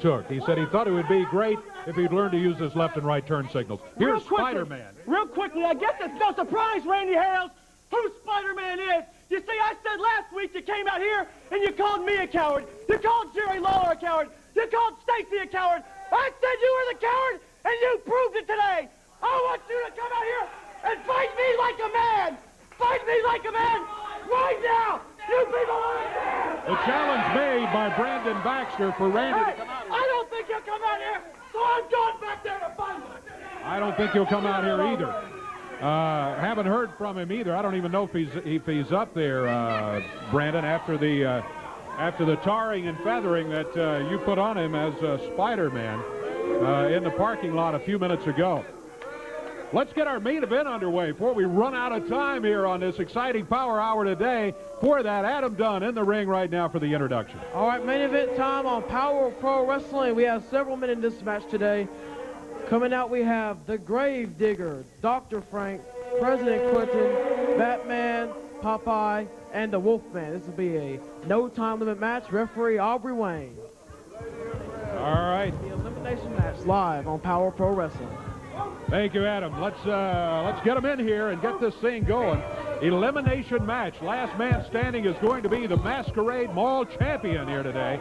took. He said he thought it would be great if he'd learn to use his left and right turn signals. Here's Spider-Man. Real quickly, I guess it's no surprise, Randy Hales, who Spider-Man is. You see, I said last week you came out here and you called me a coward. You called Jerry Lawler a coward. You called Stacy a coward. I said you were the coward, and you proved it today. I want you to come out here and fight me like a man. Fight me like a man right now. You people are a man. The challenge made by Brandon Baxter for Randy to come out here. I don't think he'll come out here, so I'm going back there to fight him. I don't think he'll come out here either. Haven't heard from him either. I don't even know if he's up there, Brandon, after the tarring and feathering that you put on him as Spider-Man in the parking lot a few minutes ago. Let's get our main event underway before we run out of time here on this exciting Power Hour today. For that, Adam Dunn in the ring right now for the introduction. All right, main event time on Power Pro Wrestling. We have several men in this match today. Coming out, we have the Grave Digger, Dr. Frank, President Clinton, Batman, Popeye, and the Wolfman. This will be a no-time limit match. Referee Aubrey Wayne. All right. The elimination match live on Power Pro Wrestling. Thank you, Adam. Let's get them in here and get this thing going. Elimination match. Last man standing is going to be the Masquerade Mall champion here today.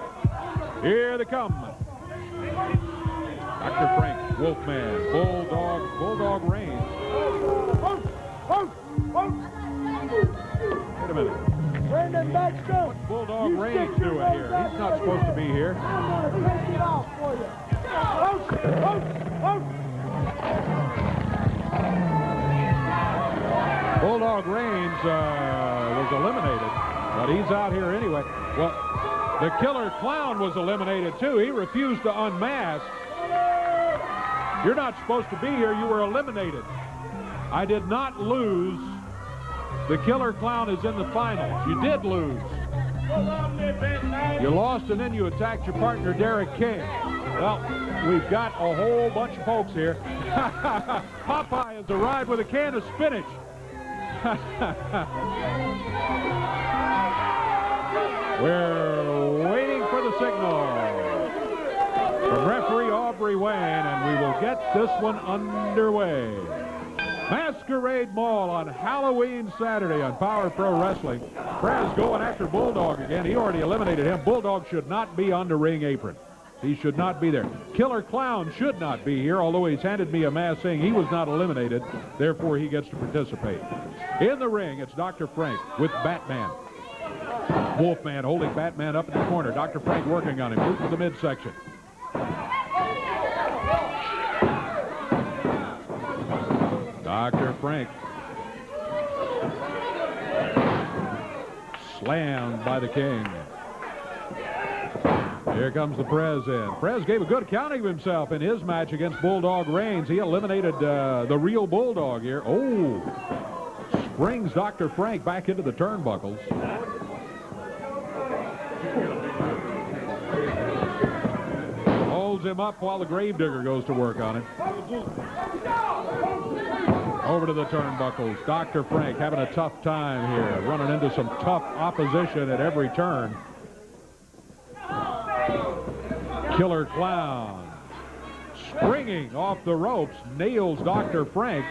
Here they come. Dr. Frank, Wolfman, Bulldog Reigns. Wait a minute. Brandon Baxter. What's Bulldog Reigns doing here? He's not supposed to be here. I'm going to take it off for you. Bulldog Reigns was eliminated, but he's out here anyway. Well, the Killer Clown was eliminated too. He refused to unmask. You're not supposed to be here. You were eliminated. I did not lose. The Killer Clown is in the finals. You did lose. You lost, and then you attacked your partner, Derek King. Well, we've got a whole bunch of folks here. Popeye has arrived with a can of spinach. We're waiting for the signal from referee Aubrey Wayne, and we will get this one underway. Masquerade Mall on Halloween Saturday on Power Pro Wrestling. Prez going after Bulldog again. He already eliminated him. Bulldog should not be on the ring apron. He should not be there. Killer Clown should not be here, although he's handed me a mask saying he was not eliminated. Therefore, he gets to participate. In the ring, it's Dr. Frank with Batman. Wolfman holding Batman up in the corner. Dr. Frank working on him. Move to the midsection. Dr. Frank. Slammed by the King. Here comes the Prez in. Prez gave a good accounting of himself in his match against Bulldog Reigns. He eliminated the real Bulldog here. Oh, springs Dr. Frank back into the turnbuckles. Holds him up while the Gravedigger goes to work on him. Over to the turnbuckles. Dr. Frank having a tough time here, running into some tough opposition at every turn. Killer Clown springing off the ropes, nails Dr. Frank.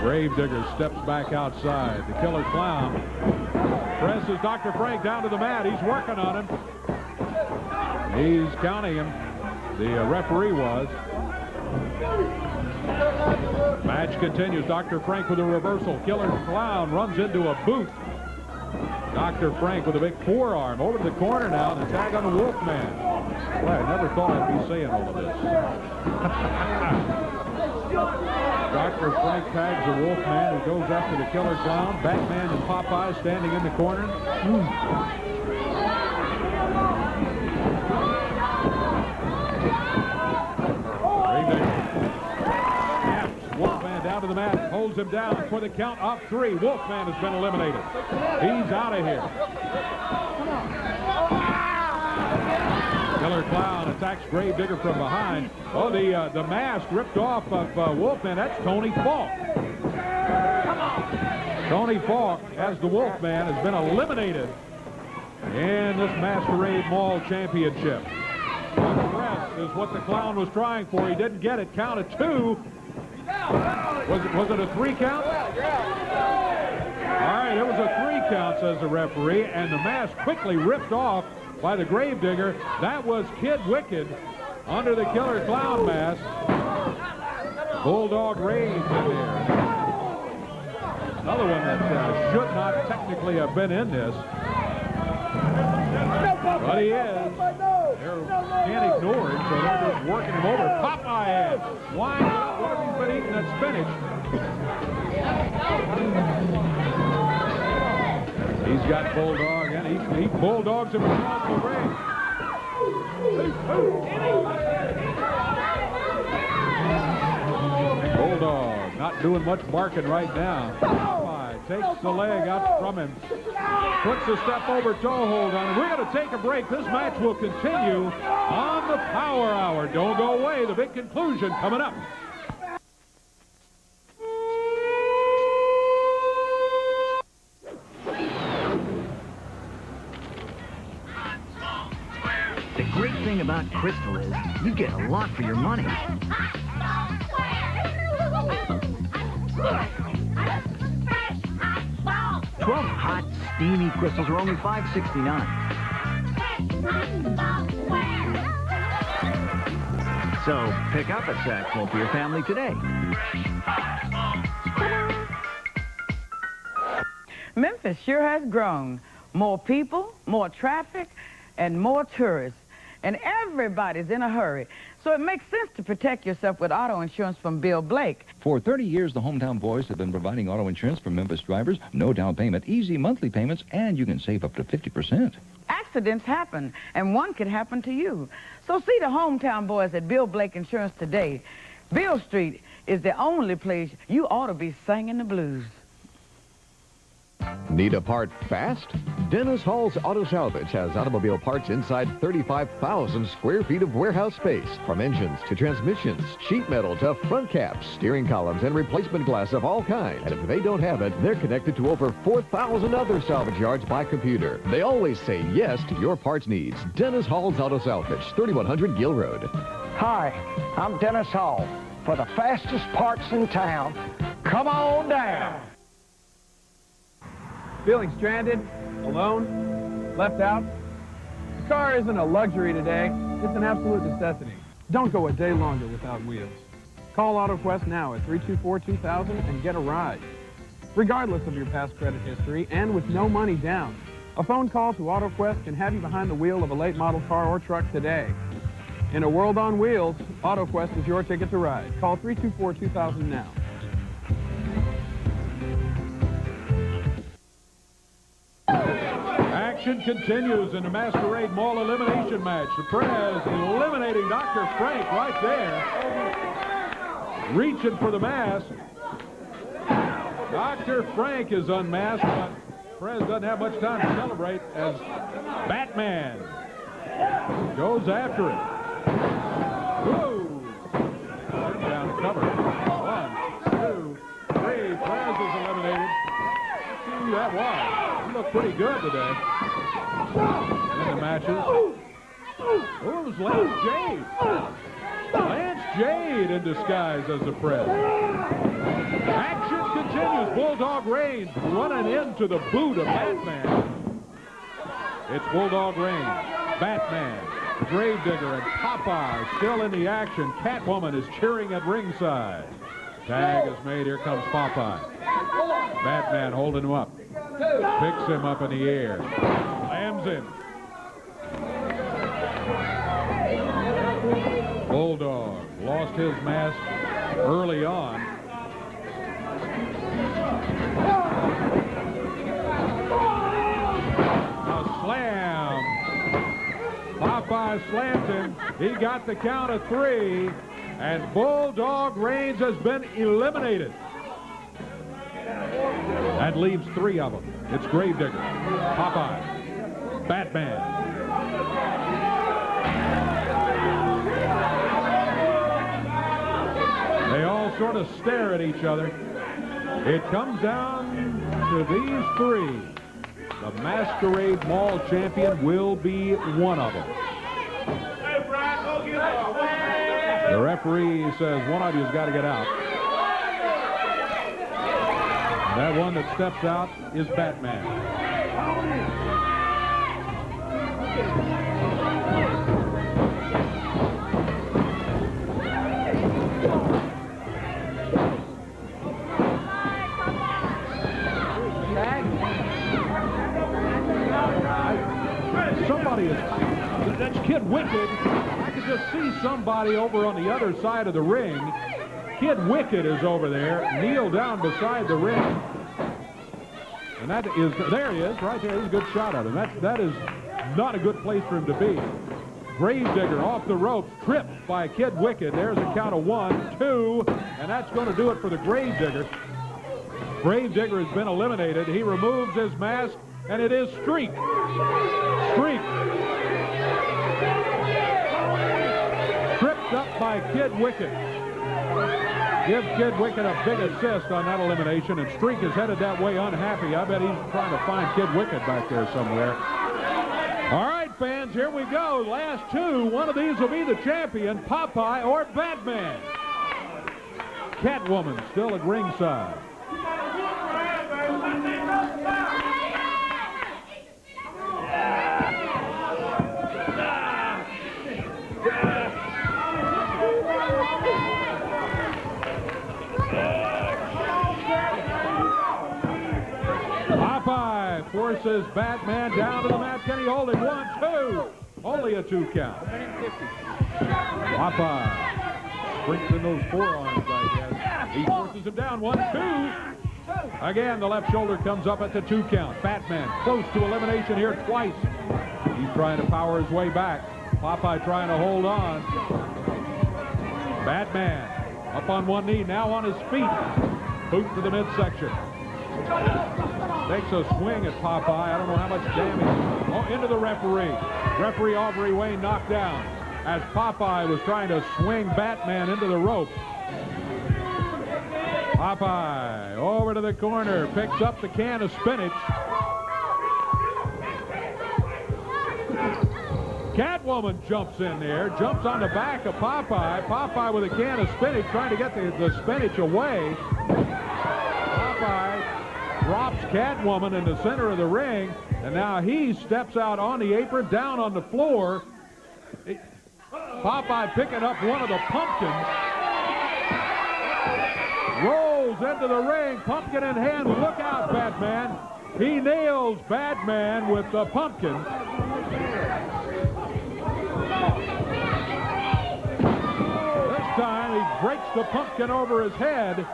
Gravedigger steps back outside. The Killer Clown presses Dr. Frank down to the mat. He's working on him. He's counting him. The referee was. Match continues. Dr. Frank with a reversal. Killer Clown runs into a boot. Dr. Frank with a big forearm over to the corner now, and the tag on the Wolfman. Boy, I never thought I'd be saying all of this. Dr. Frank tags the Wolfman, who goes after the Killer Clown. Batman and Popeye standing in the corner. Snaps Wolfman down to the mat, holds him down for the count of 3. Wolfman has been eliminated. He's out of here. Killer Clown attacks Gravedigger from behind. Oh, the mask ripped off of Wolfman. That's Tony Falk. Tony Falk, as the Wolfman, has been eliminated in this Masquerade Mall Championship. The rest is what the Clown was trying for. He didn't get it. Count of 2. Was it a 3 count? All right, it was a 3 count, says the referee, and the mask quickly ripped off by the Gravedigger. That was Kid Wicked under the Killer Clown mask. Bulldog Rage in there. Another one that should not technically have been in this. But he is. They can't ignore him, so they're just working him over. Popeye winds up where he's been eating that spinach. He's got Bulldog, and he bulldogs him across the ring. Bulldog not doing much barking right now. Popeye takes the leg out from him. Puts a step over toe hold on him. We're going to take a break. This match will continue on the Power Hour. Don't go away. The big conclusion coming up. The great thing about Crystal is you get a lot for your money. 12 hot, steamy crystals are only $5.69. So pick up a sackful for your family today. Memphis sure has grown. More people, more traffic, and more tourists. And everybody's in a hurry. So it makes sense to protect yourself with auto insurance from Bill Blake. For 30 years, the Hometown Boys have been providing auto insurance for Memphis drivers. No down payment, easy monthly payments, and you can save up to 50%. Accidents happen, and one could happen to you. So see the Hometown Boys at Bill Blake Insurance today. Bill Street is the only place you ought to be singing the blues. Need a part fast? Dennis Hall's Auto Salvage has automobile parts inside 35,000 square feet of warehouse space. From engines to transmissions, sheet metal to front caps, steering columns, and replacement glass of all kinds. And if they don't have it, they're connected to over 4,000 other salvage yards by computer. They always say yes to your parts needs. Dennis Hall's Auto Salvage, 3100 Gill Road. Hi, I'm Dennis Hall. For the fastest parts in town, come on down. Feeling stranded, alone, left out? The car isn't a luxury today, it's an absolute necessity. Don't go a day longer without wheels. Call AutoQuest now at 324-2000 and get a ride. Regardless of your past credit history and with no money down, a phone call to AutoQuest can have you behind the wheel of a late model car or truck today. In a world on wheels, AutoQuest is your ticket to ride. Call 324-2000 now. Action continues in the Masquerade Mall elimination match. The Prez eliminating Dr. Frank right there. Reaching for the mask. Dr. Frank is unmasked, but Prez doesn't have much time to celebrate as Batman goes after it. Whoa! Down to cover. 1, 2, 3. Prez is eliminated. Let's see who that was. Look pretty good today in the matches. Oh, it was Lance Jade. Lance Jade in disguise as the Prez. Action continues. Bulldog Reigns running into the boot of Batman. It's Bulldog Reigns, Batman, Gravedigger, and Popeye still in the action. Catwoman is cheering at ringside. Tag is made. Here comes Popeye. Batman holding him up. Picks him up in the air. Slams him. Bulldog lost his mask early on. A slam. Popeye slams him. He got the count of 3. And Bulldog Reigns has been eliminated. That leaves 3 of them. It's Gravedigger, Popeye, Batman. just sort of stare at each other. It comes down to these three. The Masquerade Mall champion will be one of them. The referee says one of you's got to get out. That one that steps out is Batman. Somebody is, that's Kid Wicked. I could just see somebody over on the other side of the ring. Kid Wicked is over there, kneel down beside the ring. And that is, there he is, right there. He's a good shot of him. That is not a good place for him to be. Gravedigger off the ropes, tripped by Kid Wicked. There's a count of 1, 2, and that's going to do it for the Gravedigger. Gravedigger has been eliminated. He removes his mask, and it is Streak. Streak. Tripped up by Kid Wicked. Give Kid Wicked a big assist on that elimination, and Streak is headed that way unhappy. I bet he's trying to find Kid Wicked back there somewhere. All right, fans, here we go. Last two. One of these will be the champion, Popeye or Batman. Catwoman still at ringside. Popeye forces Batman down to the mat. Can he hold him? 1, 2. Only a 2 count. Popeye strengthens those forearms, I guess. He forces him down. 1, 2. Again, the left shoulder comes up at the 2 count. Batman close to elimination here twice. He's trying to power his way back. Popeye trying to hold on. Batman up on one knee, now on his feet. Boot to the midsection. Takes a swing at Popeye. I don't know how much damage. Oh, into the referee. Referee Aubrey Wayne knocked down as Popeye was trying to swing Batman into the rope. Popeye over to the corner, picks up the can of spinach. Catwoman jumps in there, jumps on the back of Popeye. Popeye with a can of spinach, trying to get the spinach away. Popeye drops Catwoman in the center of the ring, and now he steps out on the apron, down on the floor. Popeye picking up one of the pumpkins. Rolls into the ring, pumpkin in hand. Look out, Batman. He nails Batman with the pumpkin. This time he breaks the pumpkin over his head.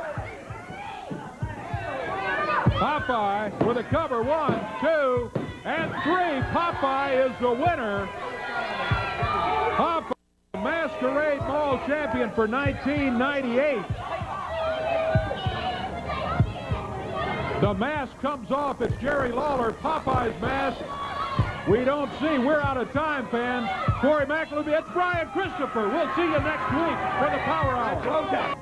Popeye with a cover. 1, 2, and 3. Popeye is the winner. Popeye, Masquerade Mall champion for 1998. The mask comes off. It's Jerry Lawler. Popeye's mask. We don't see. We're out of time, fans. Corey McAlooby, it's Brian Christopher. We'll see you next week for the Power Hour.